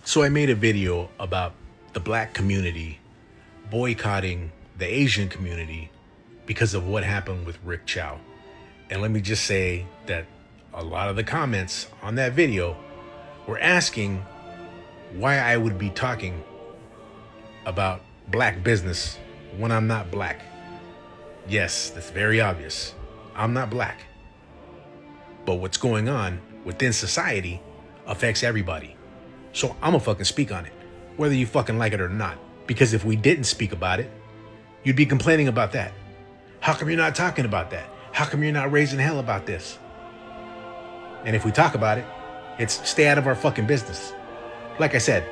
So I made a video about the black community boycotting the Asian community because of what happened with Rick Chow. And let me just say that a lot of the comments on that video were asking why I would be talking about black business when I'm not black. Yes, that's very obvious. I'm not black. But what's going on within society affects everybody. So I'm gonna fucking speak on it, whether you fucking like it or not. Because if we didn't speak about it, you'd be complaining about that. How come you're not talking about that? How come you're not raising hell about this? And if we talk about it, it's stay out of our fucking business. Like I said,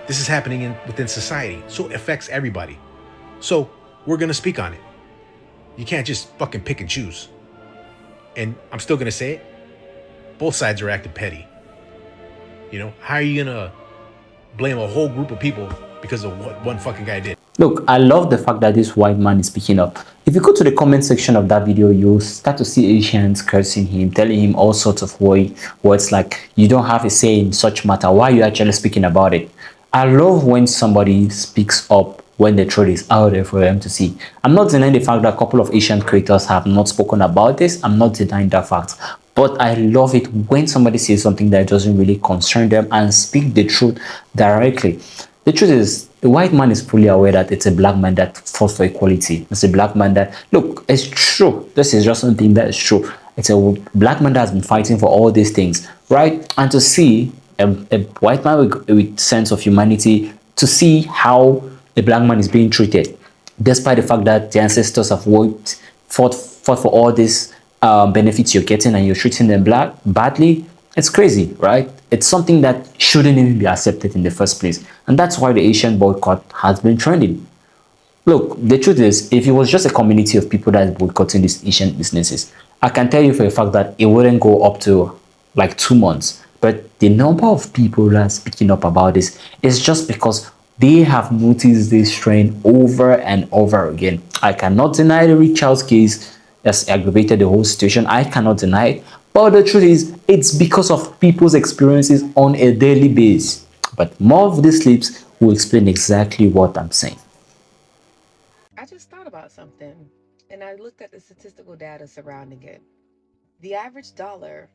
this is happening within society, so it affects everybody. So we're gonna speak on it. You can't just fucking pick and choose. And I'm still gonna say it, both sides are acting petty. You know, how are you gonna blame a whole group of people because of what one fucking guy did? Look, I love the fact that this white man is speaking up. If you go to the comment section of that video, you'll start to see Asians cursing him, telling him all sorts of words like, you don't have a say in such matter. Why are you actually speaking about it? I love when somebody speaks up when the truth is out there for them to see. I'm not denying the fact that a couple of Asian creators have not spoken about this. I'm not denying that fact. But I love it when somebody says something that doesn't really concern them and speak the truth directly. The truth is, the white man is fully aware that it's a black man that fought for equality. It's a black man that, look, it's true. This is just something that is true. It's a black man that has been fighting for all these things, right? And to see a white man with sense of humanity, to see how the black man is being treated, despite the fact that the ancestors have fought for all these benefits you're getting and you're treating them badly, it's crazy, right? It's something that shouldn't even be accepted in the first place. And that's why the Asian boycott has been trending. Look, the truth is, if it was just a community of people that is boycotting these Asian businesses, I can tell you for a fact that it wouldn't go up to like 2 months. But the number of people that are speaking up about this is just because they have noticed this trend over and over again. I cannot deny the Rick Charles case has aggravated the whole situation. I cannot deny it. But the truth is, it's because of people's experiences on a daily basis. But more of these clips will explain exactly what I'm saying. I just thought about something and I looked at the statistical data surrounding it. The average dollar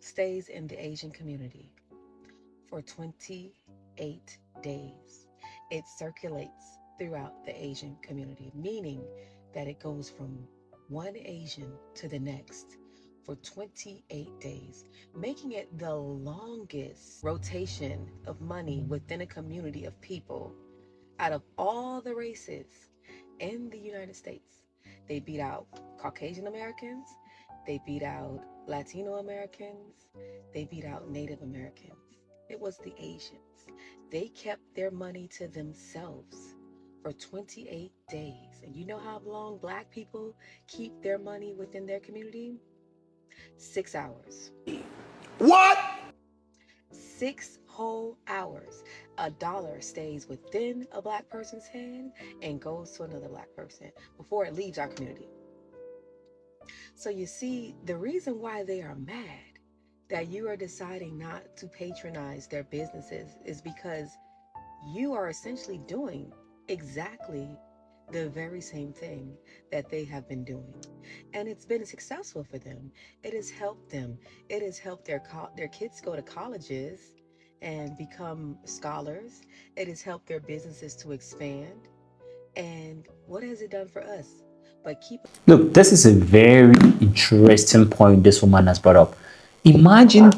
stays in the Asian community for 28 days. It circulates throughout the Asian community, meaning that it goes from one Asian to the next for 28 days, making it the longest rotation of money within a community of people out of all the races in the United States. They beat out Caucasian Americans, they beat out Latino Americans, they beat out Native Americans. It was the Asians. They kept their money to themselves for 28 days. And you know how long black people keep their money within their community? 6 hours. What? 6 whole hours. A dollar stays within a black person's hand and goes to another black person before it leaves our community. So you see, the reason why they are mad that you are deciding not to patronize their businesses is because you are essentially doing exactly the very same thing that they have been doing. And it's been successful for them. It has helped them. It has helped their kids go to colleges and become scholars. It has helped their businesses to expand. And what has it done for us? But keep... Look, this is a very interesting point this woman has brought up. Imagine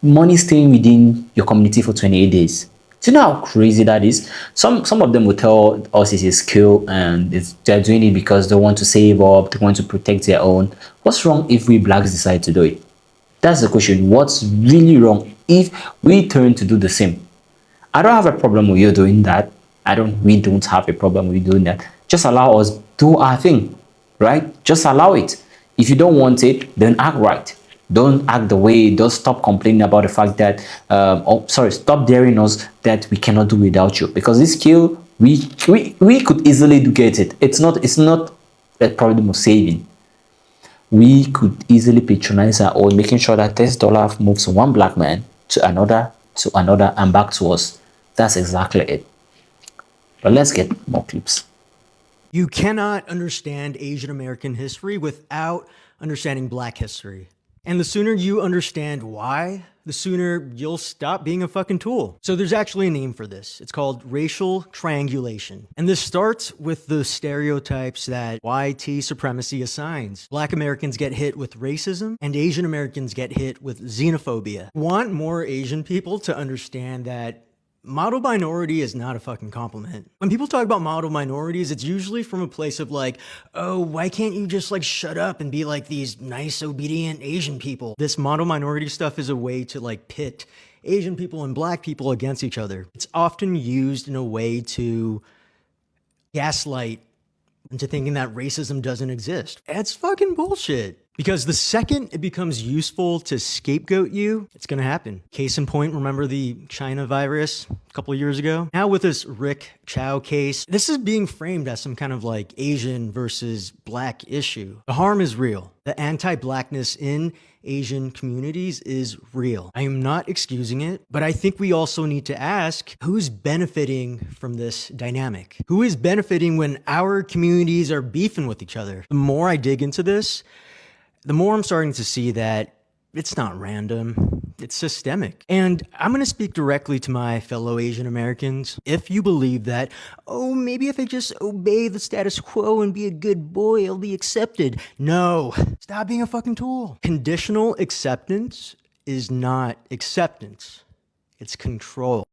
money staying within your community for 28 days. Do you know how crazy that is? Some of them will tell us it's a skill and they're doing it because they want to save up, they want to protect their own. What's wrong if we blacks decide to do it? That's the question. What's really wrong if we turn to do the same? I don't have a problem with you doing that. We don't have a problem with you doing that. Just allow us do our thing, right? Just allow it. If you don't want it, then act right. Don't act the way. Don't stop complaining about the fact that stop daring us that we cannot do without you, because this skill we could easily get it. It's not a problem of saving. We could easily patronize our own, making sure that this dollar moves from one black man to another to another and back to us. That's exactly it. But let's get more clips. You cannot understand Asian American history without understanding Black history. And the sooner you understand why, the sooner you'll stop being a fucking tool. So there's actually a name for this. It's called racial triangulation. And this starts with the stereotypes that white supremacy assigns. Black Americans get hit with racism and Asian Americans get hit with xenophobia. Want more Asian people to understand that model minority is not a fucking compliment. When people talk about model minorities, it's usually from a place of like, oh, why can't you just like shut up and be like these nice, obedient Asian people? This model minority stuff is a way to like pit Asian people and Black people against each other. It's often used in a way to gaslight into thinking that racism doesn't exist. It's fucking bullshit. Because the second it becomes useful to scapegoat you, it's gonna happen. Case in point, remember the China virus a couple of years ago? Now with this Rick Chow case, this is being framed as some kind of like Asian versus Black issue. The harm is real. The anti-Blackness in Asian communities is real. I am not excusing it, but I think we also need to ask who's benefiting from this dynamic? Who is benefiting when our communities are beefing with each other? The more I dig into this, the more I'm starting to see that it's not random, it's systemic. And I'm gonna speak directly to my fellow Asian Americans. If you believe that, oh, maybe if I just obey the status quo and be a good boy, I'll be accepted. No, stop being a fucking tool. Conditional acceptance is not acceptance, it's control.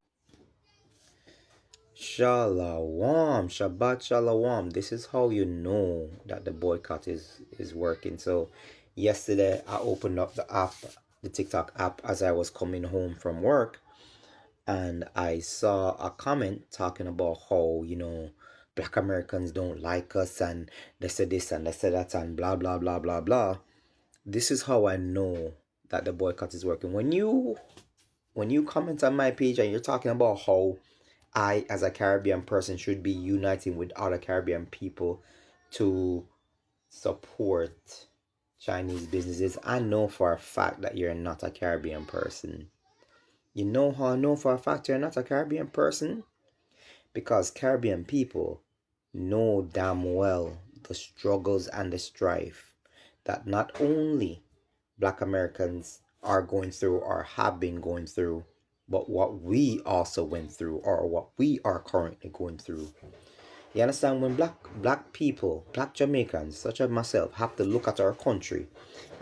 Shalom, Shabbat Shalom. This is how you know that the boycott is working. So yesterday I opened up the app, the TikTok app, as I was coming home from work, and I saw a comment talking about how, Black Americans don't like us and they said this and they said that and blah blah blah blah blah. This is how I know that the boycott is working. When you comment on my page and you're talking about how I, as a Caribbean person, should be uniting with other Caribbean people to support Chinese businesses, I know for a fact that you're not a Caribbean person. You know how I know for a fact you're not a Caribbean person? Because Caribbean people know damn well the struggles and the strife that not only Black Americans are going through or have been going through, but what we also went through or what we are currently going through. You understand? When black people, Black Jamaicans such as myself, have to look at our country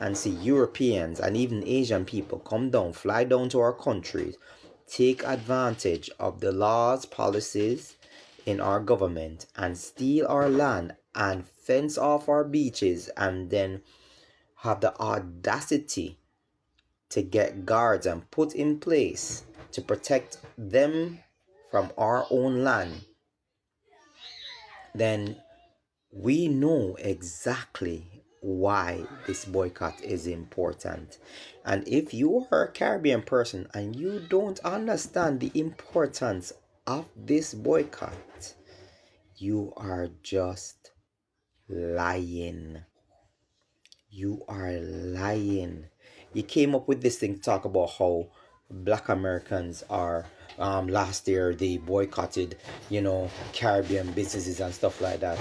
and see Europeans and even Asian people come down, fly down to our countries, take advantage of the laws, policies in our government and steal our land and fence off our beaches and then have the audacity to get guards and put in place to protect them from our own land, then we know exactly why this boycott is important. And if you are a Caribbean person and you don't understand the importance of this boycott, you are just lying. You are lying. You came up with this thing to talk about how Black Americans are last year they boycotted, Caribbean businesses and stuff like that.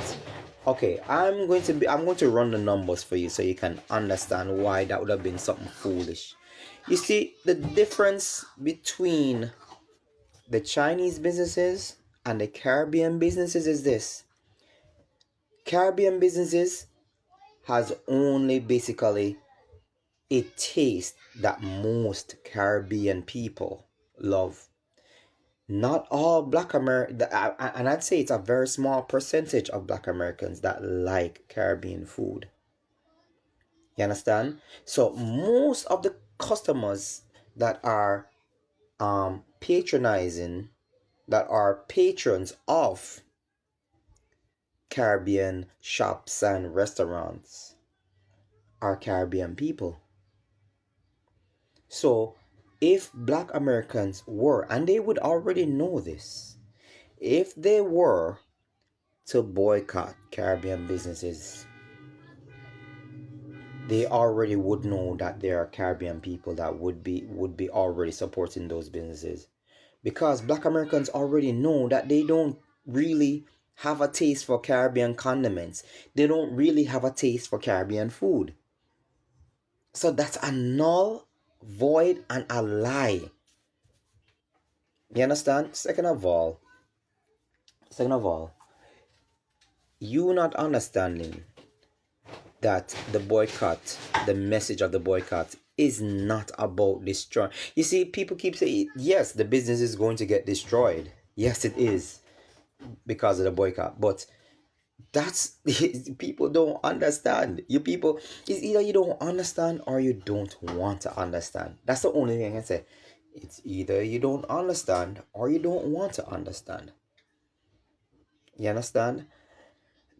Okay, I'm going to run the numbers for you so you can understand why that would have been something foolish. You see, the difference between the Chinese businesses and the Caribbean businesses is this. Caribbean businesses has only basically a taste that most Caribbean people love. Not all Black Americans, and I'd say it's a very small percentage of Black Americans that like Caribbean food. You understand? So most of the customers that are patronizing, that are patrons of Caribbean shops and restaurants, are Caribbean people. So if Black Americans were, and they would already know this, if they were to boycott Caribbean businesses, they already would know that there are Caribbean people that would be already supporting those businesses, because Black Americans already know that they don't really have a taste for Caribbean condiments. They don't really have a taste for Caribbean food. So that's a null, void, and a lie. You understand? Second of all, you not understanding that the boycott, the message of the boycott, is not about destroy. You see, people keep saying, yes, the business is going to get destroyed. Yes, it is, because of the boycott. But that's people don't understand. You people, it's either you don't understand or you don't want to understand. That's the only thing I can say. It's either you don't understand or you don't want to understand. You understand?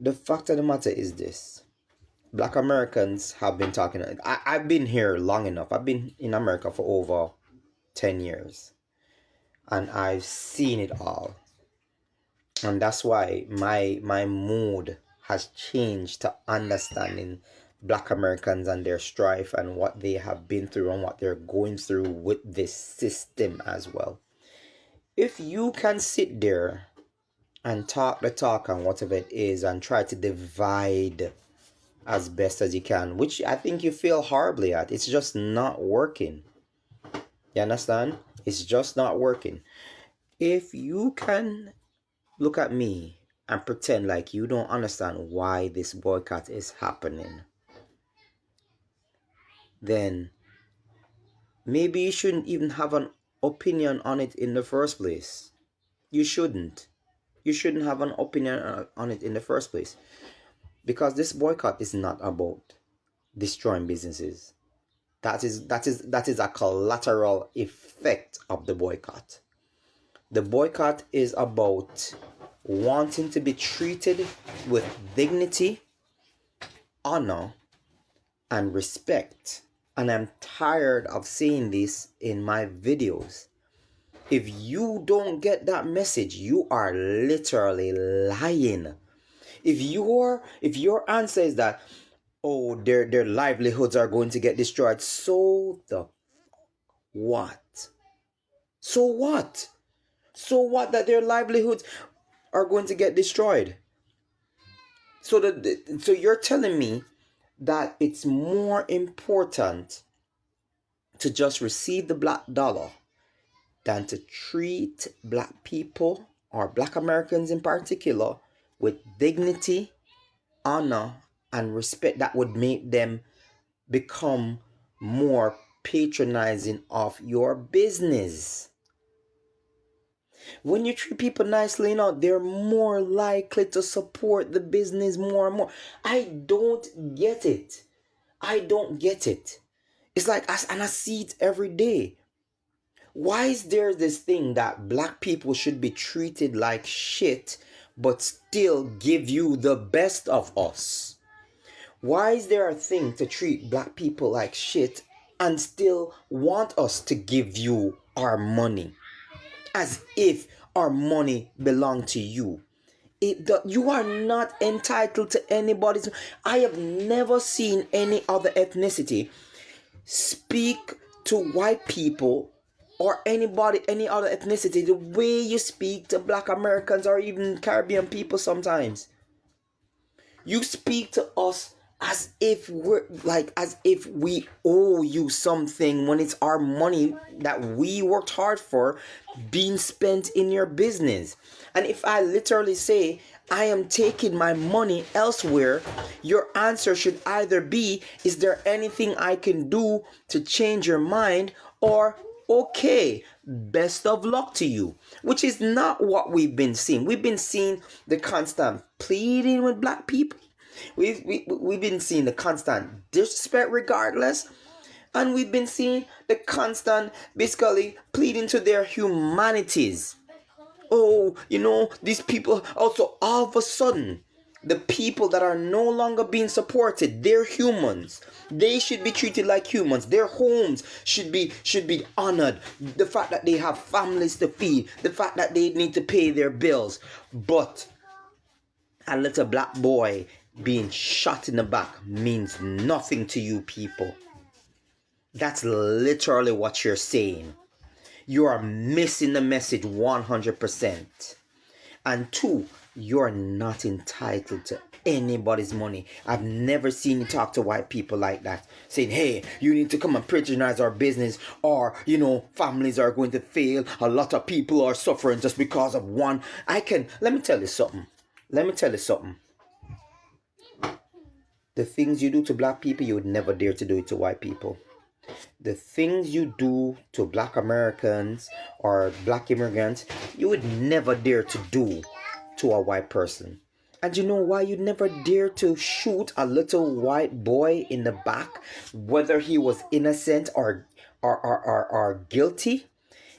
The fact of the matter is this. Black Americans have been talking. I've been here long enough. I've been in America for over 10 years. And I've seen it all. And that's why my mood has changed to understanding Black Americans and their strife and what they have been through and what they're going through with this system as well. If you can sit there and talk the talk and whatever it is and try to divide as best as you can, which I think you feel horribly at, it's just not working. You understand? It's just not working. If you can look at me and pretend like you don't understand why this boycott is happening, then maybe you shouldn't even have an opinion on it in the first place. You shouldn't. You shouldn't have an opinion on it in the first place. Because this boycott is not about destroying businesses. That is a collateral effect of the boycott. The boycott is about wanting to be treated with dignity, honor, and respect. And I'm tired of seeing this in my videos. If you don't get that message, you are literally lying. If your answer is that, oh, their livelihoods are going to get destroyed, so the what? So what? So what that their livelihoods are going to get destroyed? So you're telling me that it's more important to just receive the black dollar than to treat Black people, or Black Americans in particular, with dignity, honor, and respect that would make them become more patronizing of your business. When you treat people nicely enough, they're more likely to support the business more and more. I don't get it. I don't get it. It's like, and I see it every day. Why is there this thing that Black people should be treated like shit, but still give you the best of us? Why is there a thing to treat Black people like shit and still want us to give you our money? As if our money belonged to you. You are not entitled to anybody's. I have never seen any other ethnicity speak to white people or any other ethnicity the way you speak to Black Americans or even Caribbean people sometimes. You speak to us as if we owe you something, when it's our money that we worked hard for being spent in your business. And if I literally say I am taking my money elsewhere, your answer should either be, is there anything I can do to change your mind? Or, okay, best of luck to you. Which is not what we've been seeing. We've been seeing the constant pleading with Black people. We've been seeing the constant disrespect regardless. And we've been seeing the constant, basically, pleading to their humanities. Oh, these people, also all of a sudden, the people that are no longer being supported, they're humans. They should be treated like humans. Their homes should be honored. The fact that they have families to feed, the fact that they need to pay their bills. But a little Black boy being shot in the back means nothing to you people. That's literally what you're saying. You are missing the message 100%. And two, you're not entitled to anybody's money. I've never seen you talk to white people like that, saying, hey, you need to come and patronize our business, or, families are going to fail. A lot of people are suffering just because of one. Let me tell you something. The things you do to black people, you would never dare to do it to white people. The things you do to black Americans or black immigrants, you would never dare to do to a white person. And you know why you'd never dare to shoot a little white boy in the back, whether he was innocent or guilty?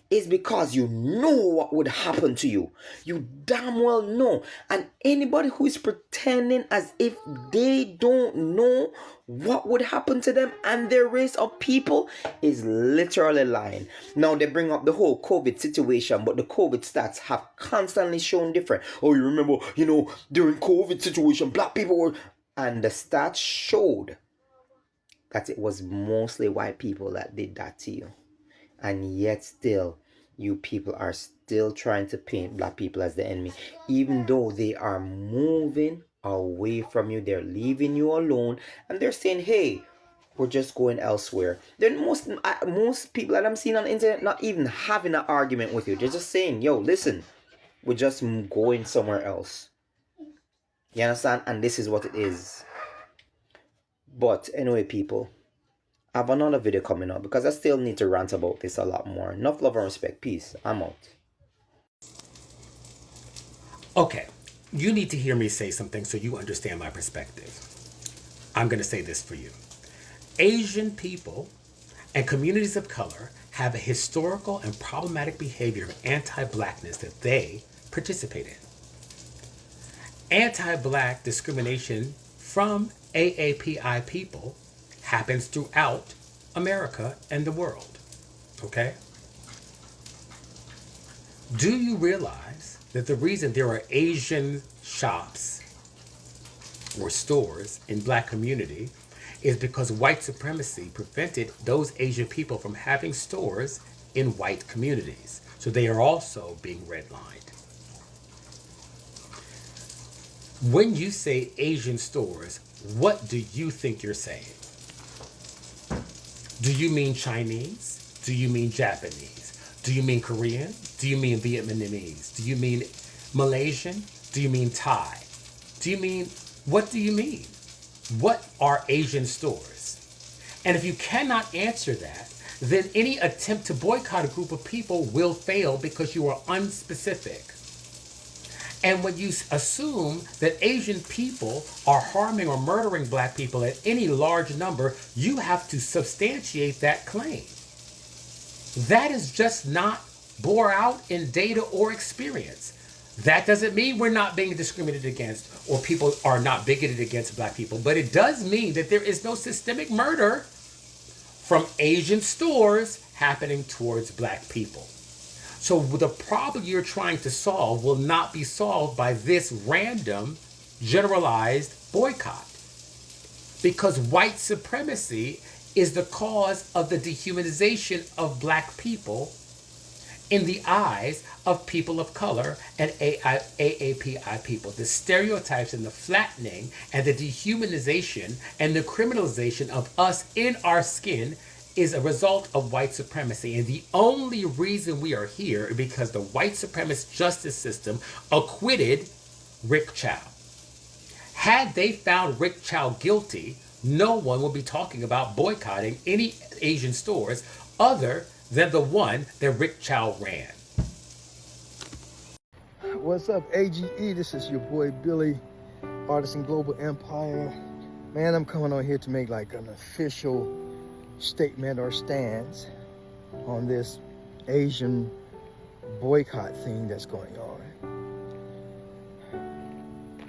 Is because you know what would happen to you. You damn well know. And anybody who is pretending as if they don't know what would happen to them and their race of people is literally lying. Now they bring up the whole COVID situation, but the COVID stats have constantly shown different. Oh, you remember, during COVID situation, black people were... And the stats showed that it was mostly white people that did that to you. And yet still, you people are still trying to paint black people as the enemy, even though they are moving away from you. They're leaving you alone, and they're saying, hey, we're just going elsewhere. Then most people that I'm seeing on the internet not even having an argument with you. They're just saying, yo, listen, we're just going somewhere else. You understand? And this is what it is. But anyway, people, I have another video coming up because I still need to rant about this a lot more. Enough love and respect. Peace. I'm out. Okay, you need to hear me say something so you understand my perspective. I'm going to say this for you. Asian people and communities of color have a historical and problematic behavior of anti-blackness that they participate in. Anti-black discrimination from AAPI people happens throughout America and the world. Okay? Do you realize that the reason there are Asian shops or stores in black community is because white supremacy prevented those Asian people from having stores in white communities. So they are also being redlined. When you say Asian stores, what do you think you're saying? Do you mean Chinese? Do you mean Japanese? Do you mean Korean? Do you mean Vietnamese? Do you mean Malaysian? Do you mean Thai? What do you mean? What are Asian stores? And if you cannot answer that, then any attempt to boycott a group of people will fail because you are unspecific. And when you assume that Asian people are harming or murdering black people at any large number, you have to substantiate that claim. That is just not bore out in data or experience. That doesn't mean we're not being discriminated against or people are not bigoted against black people, but it does mean that there is no systemic murder from Asian stores happening towards black people. So the problem you're trying to solve will not be solved by this random, generalized boycott. Because white supremacy is the cause of the dehumanization of black people in the eyes of people of color and AAPI people. The stereotypes and the flattening and the dehumanization and the criminalization of us in our skin is a result of white supremacy. And the only reason we are here is because the white supremacist justice system acquitted Rick Chow. Had they found Rick Chow guilty, no one would be talking about boycotting any Asian stores other than the one that Rick Chow ran. What's up, AGE? This is your boy Billy, Artisan Global Empire. Man, I'm coming on here to make like an official statement or stance on this Asian boycott thing that's going on.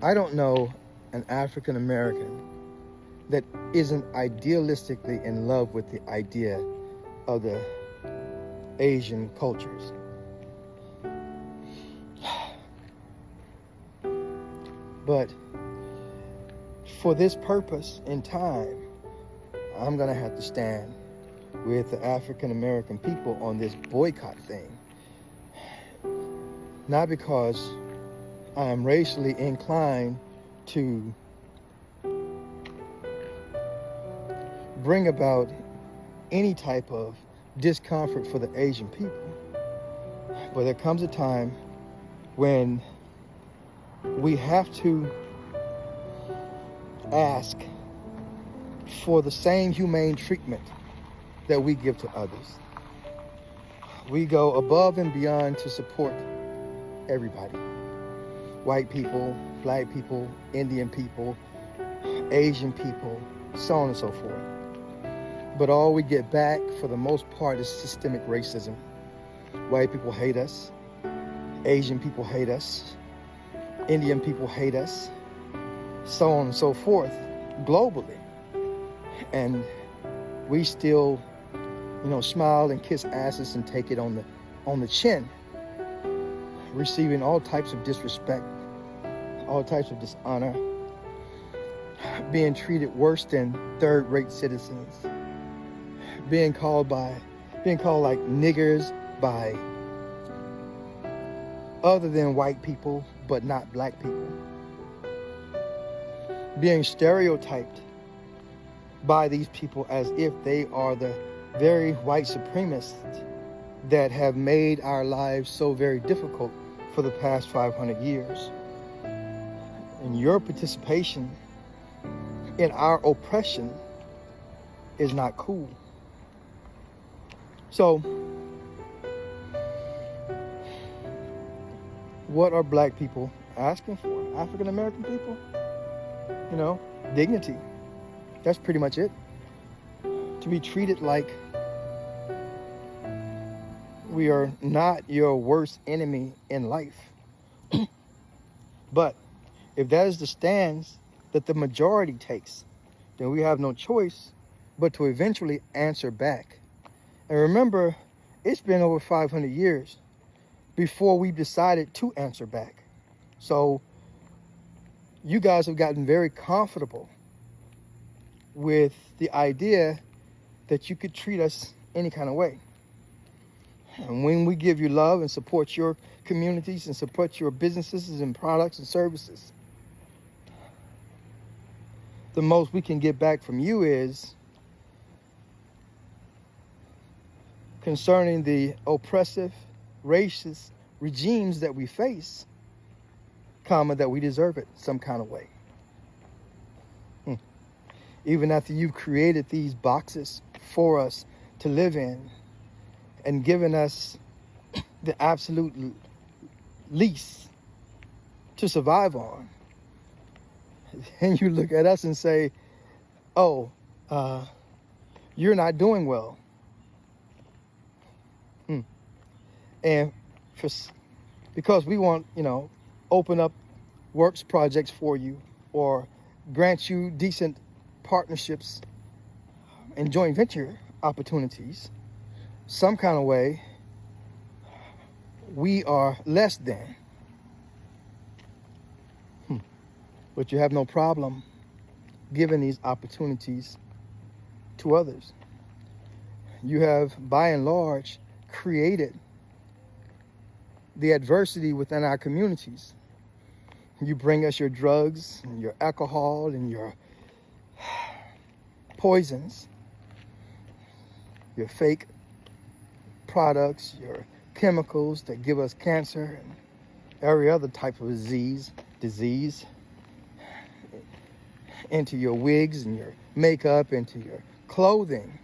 I don't know an African American that isn't idealistically in love with the idea of the Asian cultures. But for this purpose in time, I'm gonna have to stand with the African American people on this boycott thing. Not because I am racially inclined to bring about any type of discomfort for the Asian people, but there comes a time when we have to ask for the same humane treatment that we give to others. We go above and beyond to support everybody. White people, black people, Indian people, Asian people, so on and so forth. But all we get back for the most part is systemic racism. White people hate us, Asian people hate us, Indian people hate us, so on and so forth, globally. And we still, smile and kiss asses and take it on the chin, receiving all types of disrespect, all types of dishonor, being treated worse than third-rate citizens, being called like niggers by other than white people, but not black people, being stereotyped by these people as if they are the very white supremacists that have made our lives so very difficult for the past 500 years. And your participation in our oppression is not cool. So, what are black people asking for? African American people? Dignity. That's pretty much it. To be treated like we are not your worst enemy in life. But if that is the stance that the majority takes, then we have no choice but to eventually answer back. And remember, it's been over 500 years before we decided to answer back. So you guys have gotten very comfortable with the idea that you could treat us any kind of way. And when we give you love and support your communities and support your businesses and products and services, the most we can get back from you is concerning the oppressive, racist regimes that we face, that we deserve it some kind of way. Even after you've created these boxes for us to live in and given us the absolute least to survive on, and you look at us and say, oh, you're not doing well. And because we want, open up works projects for you or grant you decent partnerships and joint venture opportunities, some kind of way, we are less than. But you have no problem giving these opportunities to others. You have, by and large, created the adversity within our communities. You bring us your drugs and your alcohol and your poisons, your fake products, your chemicals that give us cancer and every other type of disease into your wigs and your makeup, into your clothing,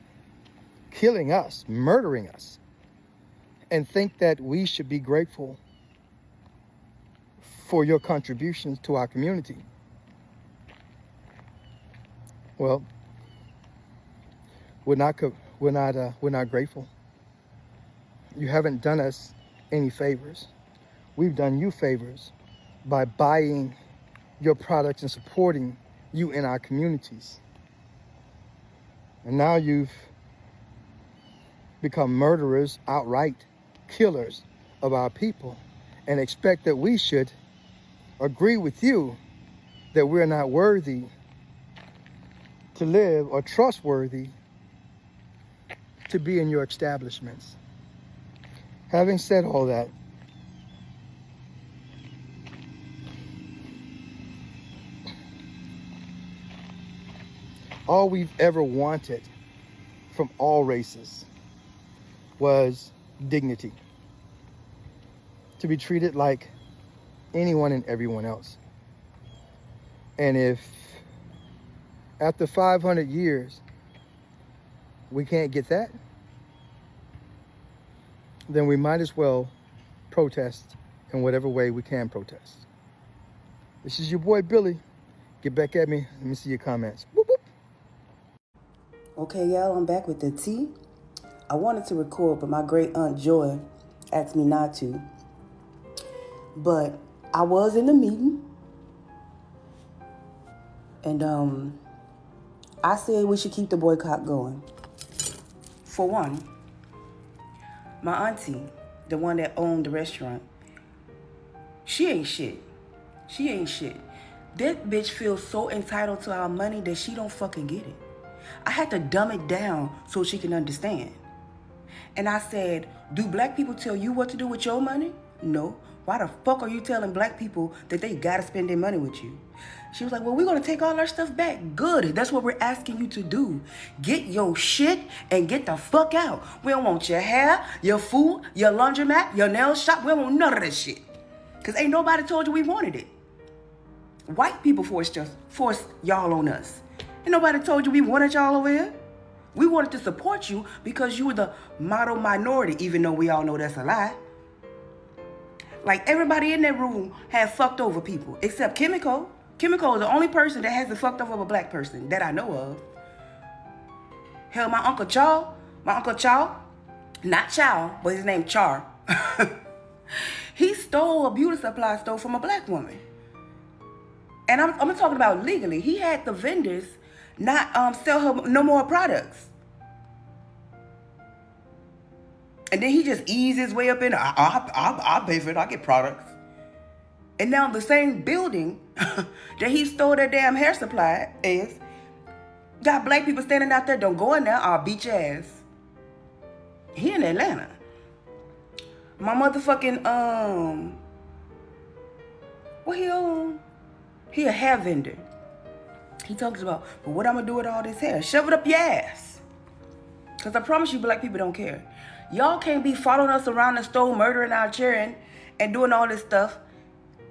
killing us, murdering us, and think that we should be grateful for your contributions to our community. Well, we're not grateful. You haven't done us any favors. We've done you favors by buying your products and supporting you in our communities. And now you've become murderers outright, killers of our people, and expect that we should agree with you that we're not worthy to live or trustworthy to be in your establishments. Having said all that, all we've ever wanted from all races was dignity, to be treated like anyone and everyone else. And if after 500 years we can't get that, then we might as well protest in whatever way we can protest. This is your boy Billy. Get back at me. Let me see your comments. Whoop, whoop. Okay, y'all, I'm back with the tea. I wanted to record, but my great aunt Joy asked me not to. But I was in the meeting, and I said we should keep the boycott going. For one, my auntie, the one that owned the restaurant, she ain't shit. She ain't shit. That bitch feels so entitled to our money that she don't fucking get it. I had to dumb it down so she can understand. And I said, do black people tell you what to do with your money? No. Why the fuck are you telling black people that they gotta spend their money with you? She was like, well, we're gonna take all our stuff back. Good, that's what we're asking you to do. Get your shit and get the fuck out. We don't want your hair, your food, your laundromat, your nail shop. We don't want none of that shit. Cause ain't nobody told you we wanted it. White people forced y'all on us. Ain't nobody told you we wanted y'all over here. We wanted to support you because you were the model minority, even though we all know that's a lie. Like, everybody in that room had fucked over people, except Kimiko. Kimiko is the only person that hasn't fucked over a black person that I know of. Hell, my Uncle Chaw, not Chow, but his name Char. He stole a beauty supply store from a black woman. And I'm talking about legally. He had the vendors not sell her no more products. And then he just eased his way up in, I'll pay for it, I'll get products. And now the same building that he stole that damn hair supply is, got black people standing out there, don't go in there, I'll beat your ass. He in Atlanta. My motherfucking, what he own? He a hair vendor. He talks about, well, what I'm gonna do with all this hair? Shove it up your ass. Because I promise you, black people don't care. Y'all can't be following us around the store, murdering our children, and doing all this stuff,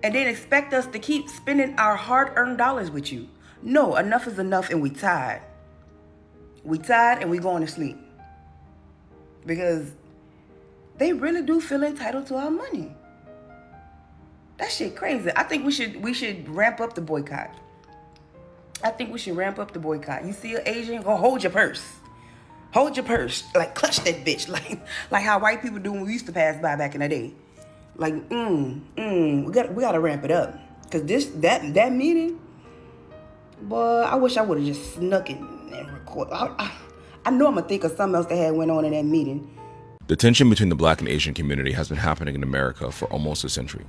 and then expect us to keep spending our hard-earned dollars with you. No, enough is enough, and we tired. We tired, and we going to sleep. Because they really do feel entitled to our money. That shit crazy. I think we should ramp up the boycott. I think we should ramp up the boycott. You see an Asian, go hold your purse. Hold your purse. Like, clutch that bitch. Like how white people do when we used to pass by back in the day. Like, we gotta ramp it up. Cause that meeting, boy, I wish I would have just snuck in and recorded. I know I'm gonna think of something else that had went on in that meeting. The tension between the Black and Asian community has been happening in America for almost a century.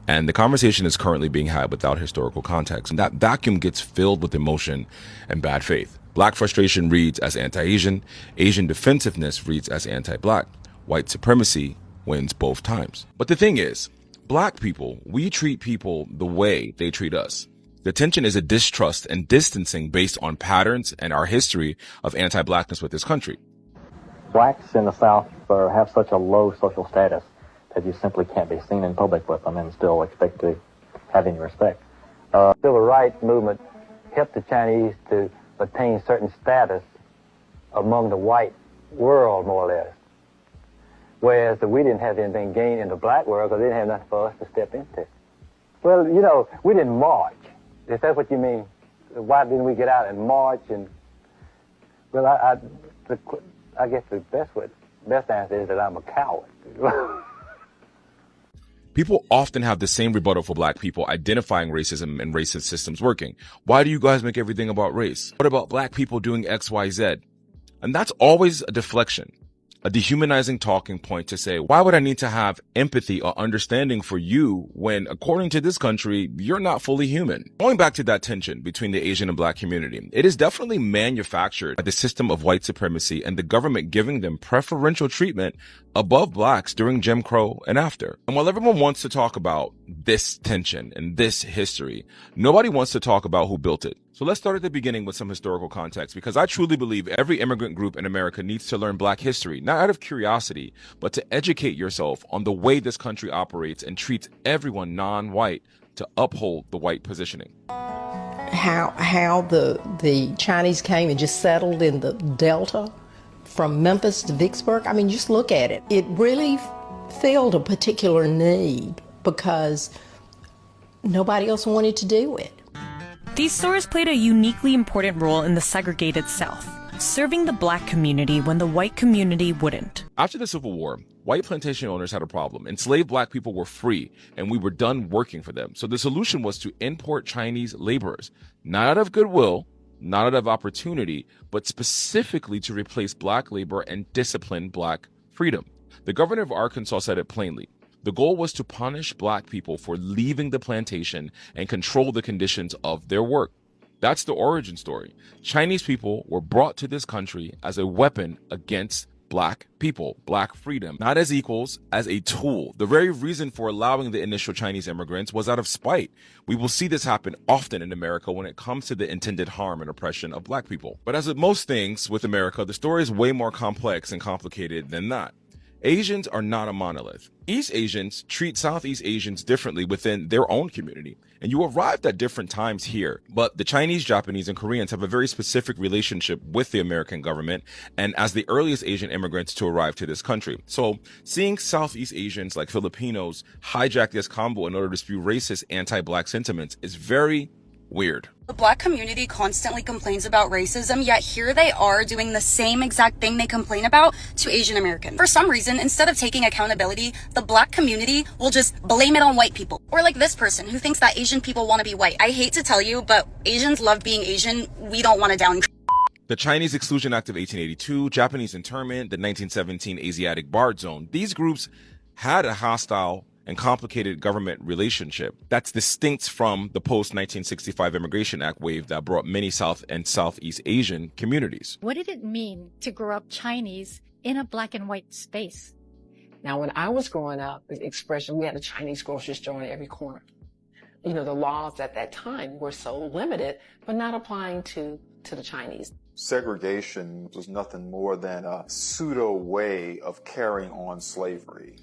And the conversation is currently being had without historical context. And that vacuum gets filled with emotion and bad faith. Black frustration reads as anti-Asian. Asian defensiveness reads as anti-Black. White supremacy wins both times. But the thing is, Black people, we treat people the way they treat us. The tension is a distrust and distancing based on patterns and our history of anti-Blackness with this country. Blacks in the South have such a low social status that you simply can't be seen in public with them and still expect to have any respect. Civil rights movement helped the Chinese to attain certain status among the white world, more or less. Whereas we didn't have anything gained in the black world because they didn't have nothing for us to step into. Well, you know, we didn't march. Is that what you mean? Why didn't we get out and march? And well, I guess the best answer is that I'm a coward. People often have the same rebuttal for Black people identifying racism and racist systems working. Why do you guys make everything about race? What about Black people doing X, Y, Z? And that's always a deflection. a dehumanizing talking point to say, why would I need to have empathy or understanding for you when, according to this country, you're not fully human? Going back to that tension between the Asian and Black community, it is definitely manufactured by the system of white supremacy and the government giving them preferential treatment above blacks during Jim Crow and after. And while everyone wants to talk about this tension and this history, nobody wants to talk about who built it. So let's start at the beginning with some historical context, because I truly believe every immigrant group in America needs to learn Black history, not out of curiosity, but to educate yourself on the way this country operates and treats everyone non-white to uphold the white positioning. How the Chinese came and just settled in the Delta from Memphis to Vicksburg. I mean, just look at it. It really filled a particular need because nobody else wanted to do it. These stores played a uniquely important role in the segregated South, serving the Black community when the white community wouldn't. After the Civil War, white plantation owners had a problem. Enslaved Black people were free, and we were done working for them. So the solution was to import Chinese laborers, not out of goodwill, not out of opportunity, but specifically to replace Black labor and discipline Black freedom. The governor of Arkansas said it plainly. The goal was to punish Black people for leaving the plantation and control the conditions of their work. That's the origin story. Chinese people were brought to this country as a weapon against Black people, Black freedom, not as equals, as a tool. The very reason for allowing the initial Chinese immigrants was out of spite. We will see this happen often in America when it comes to the intended harm and oppression of Black people. But as with most things with America, the story is way more complex and complicated than that. Asians are not a monolith. East Asians treat Southeast Asians differently within their own community, and you arrived at different times here. But the Chinese, Japanese, and Koreans have a very specific relationship with the American government and as the earliest Asian immigrants to arrive to this country. So seeing Southeast Asians like Filipinos hijack this combo in order to spew racist anti-Black sentiments is very weird. The Black community constantly complains about racism, yet here they are doing the same exact thing they complain about to Asian Americans. For some reason, instead of taking accountability, the Black community will just blame it on white people. Or like this person who thinks that Asian people want to be white. I hate to tell you, but Asians love being Asian. We don't want to down. The Chinese Exclusion Act of 1882, Japanese internment, the 1917 Asiatic Barred Zone, these groups had a hostile and complicated government relationship that's distinct from the post-1965 Immigration Act wave that brought many South and Southeast Asian communities. What did it mean to grow up Chinese in a Black and white space? Now, when I was growing up, the expression, we had a Chinese grocery store on every corner. You know, the laws at that time were so limited, but not applying to the Chinese. Segregation was nothing more than a pseudo way of carrying on slavery.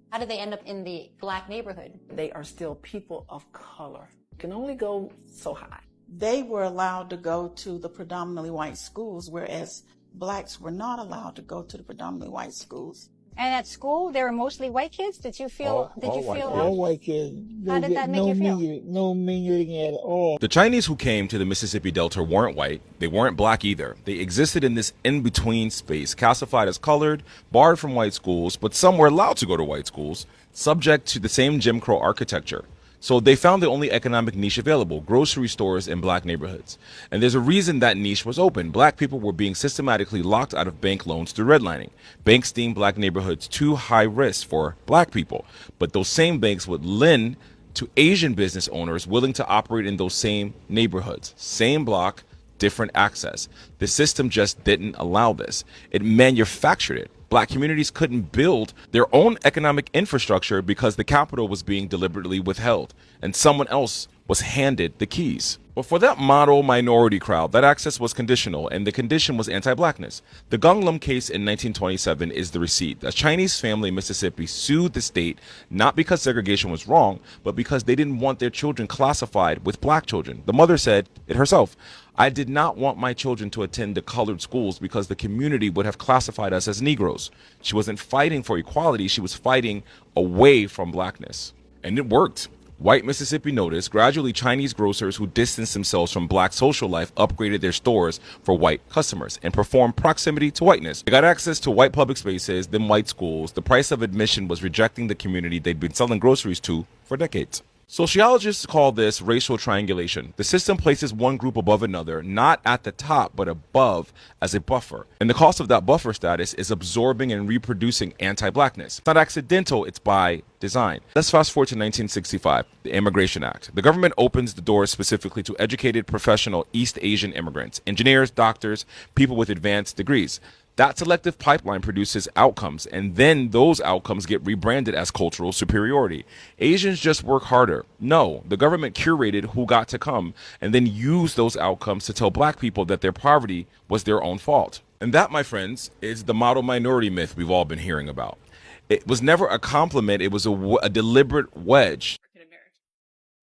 How did they end up in the Black neighborhood? They are still people of color. Can only go so high. They were allowed to go to the predominantly white schools, whereas Blacks were not allowed to go to the predominantly white schools. And at school, they were mostly white kids? Did you feel? All white kids. How did that make you feel? No mingling at all. The Chinese who came to the Mississippi Delta weren't white. They weren't Black either. They existed in this in-between space, classified as colored, barred from white schools, but some were allowed to go to white schools, subject to the same Jim Crow architecture. So they found the only economic niche available, grocery stores in Black neighborhoods. And there's a reason that niche was open. Black people were being systematically locked out of bank loans through redlining. Banks deemed Black neighborhoods too high risk for Black people. But those same banks would lend to Asian business owners willing to operate in those same neighborhoods. Same block, different access. The system just didn't allow this. It manufactured it. Black communities couldn't build their own economic infrastructure because the capital was being deliberately withheld and someone else was handed the keys. But for that model minority crowd, that access was conditional, and the condition was anti-Blackness. The Gunglum case in 1927 is the receipt. A Chinese family in Mississippi sued the state not because segregation was wrong, but because they didn't want their children classified with Black children. The mother said it herself. I did not want my children to attend the colored schools because the community would have classified us as Negroes. She wasn't fighting for equality, she was fighting away from Blackness. And it worked. White Mississippi noticed. Gradually, Chinese grocers who distanced themselves from Black social life upgraded their stores for white customers and performed proximity to whiteness. They got access to white public spaces, then white schools. The price of admission was rejecting the community they'd been selling groceries to for decades. Sociologists call this racial triangulation. The system places one group above another, not at the top, but above as a buffer. And the cost of that buffer status is absorbing and reproducing anti-blackness. It's not accidental, it's by design. Let's fast forward to 1965, the Immigration Act. The government opens the doors specifically to educated, professional East Asian immigrants, engineers, doctors, people with advanced degrees. That selective pipeline produces outcomes, and then those outcomes get rebranded as cultural superiority. Asians just work harder. No, the government curated who got to come and then used those outcomes to tell black people that their poverty was their own fault. And that, my friends, is the model minority myth we've all been hearing about. It was never a compliment, it was a deliberate wedge.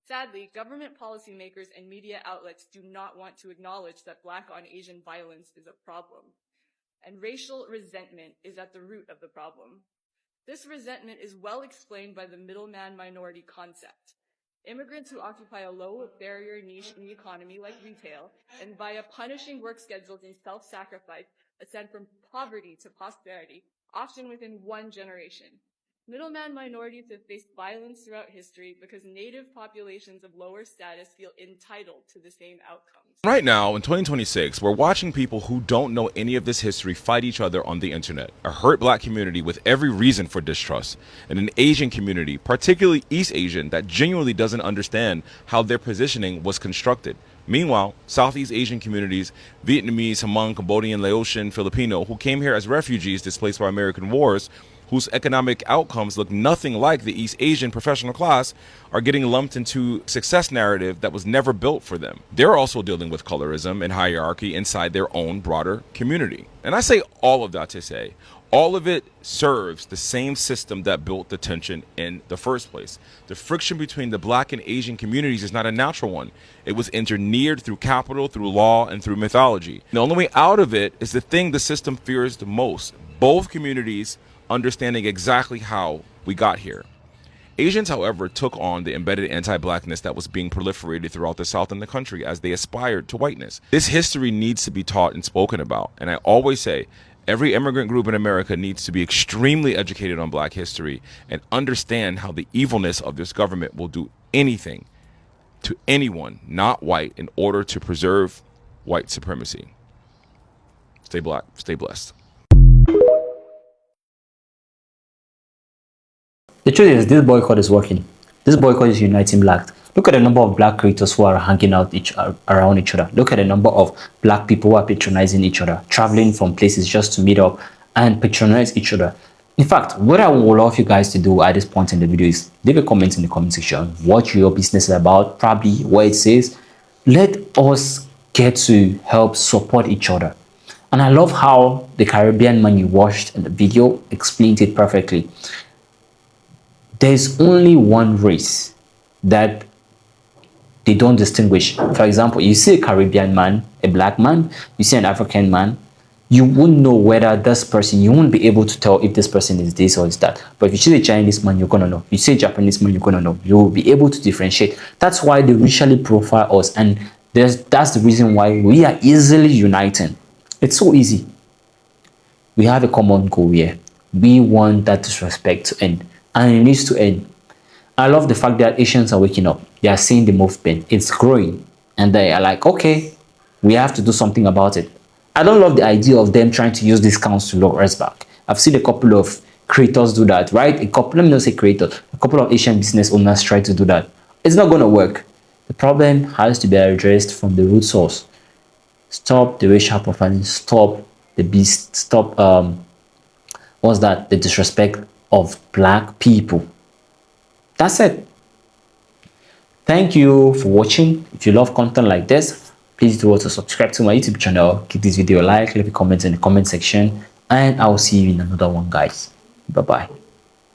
Sadly, government policymakers and media outlets do not want to acknowledge that Black on Asian violence is a problem. And racial resentment is at the root of the problem. This resentment is well explained by the middleman minority concept. Immigrants who occupy a low barrier niche in the economy like retail, and via punishing work schedules and self-sacrifice, ascend from poverty to prosperity, often within one generation. Middleman minorities have faced violence throughout history because native populations of lower status feel entitled to the same outcomes. Right now, in 2026, we're watching people who don't know any of this history fight each other on the internet. A hurt black community with every reason for distrust, and an Asian community, particularly East Asian, that genuinely doesn't understand how their positioning was constructed. Meanwhile, Southeast Asian communities, Vietnamese, Hmong, Cambodian, Laotian, Filipino, who came here as refugees displaced by American wars, whose economic outcomes look nothing like the East Asian professional class, are getting lumped into success narrative that was never built for them. They're also dealing with colorism and hierarchy inside their own broader community. And I say all of that to say, all of it serves the same system that built the tension in the first place. The friction between the Black and Asian communities is not a natural one. It was engineered through capital, through law, and through mythology. The only way out of it is the thing the system fears the most: both communities understanding exactly how we got here. Asians, however, took on the embedded anti-blackness that was being proliferated throughout the South and the country as they aspired to whiteness. This history needs to be taught and spoken about. And I always say, every immigrant group in America needs to be extremely educated on Black history and understand how the evilness of this government will do anything to anyone not white in order to preserve white supremacy. Stay Black, stay blessed. The truth is, this boycott is working. This boycott is uniting blacks. Look at the number of black creators who are hanging out around each other. Look at the number of black people who are patronizing each other, traveling from places just to meet up and patronize each other. In fact, what I would love you guys to do at this point in the video is leave a comment in the comment section what your business is about, probably what it says. Let us get to help support each other. And I love how the Caribbean man you watched in the video explained it perfectly. There's only one race that they don't distinguish. For example, you see a Caribbean man, a black man, you see an African man, you won't know whether this person, you won't be able to tell if this person is this or is that. But if you see a Chinese man, you're gonna know. You see a Japanese man, you're gonna know. You will be able to differentiate. That's why they racially profile us, and that's the reason why we are easily uniting. It's so easy. We have a common goal here. We want that disrespect to end. And it needs to end. I love the fact that Asians are waking up. They are seeing the movement. It's growing. And they are like, okay, we have to do something about it. I don't love the idea of them trying to use discounts to lure us back. I've seen a couple of creators do that, right? Let me not say creators. A couple of Asian business owners try to do that. It's not going to work. The problem has to be addressed from the root source. Stop the racial profiling. Stop the beast. Stop, the disrespect of black people. That's it. Thank you for watching. If you love content like this, please do also subscribe to my YouTube channel. Give this video a like, leave a comment in the comment section, and I will see you in another one, guys. Bye bye.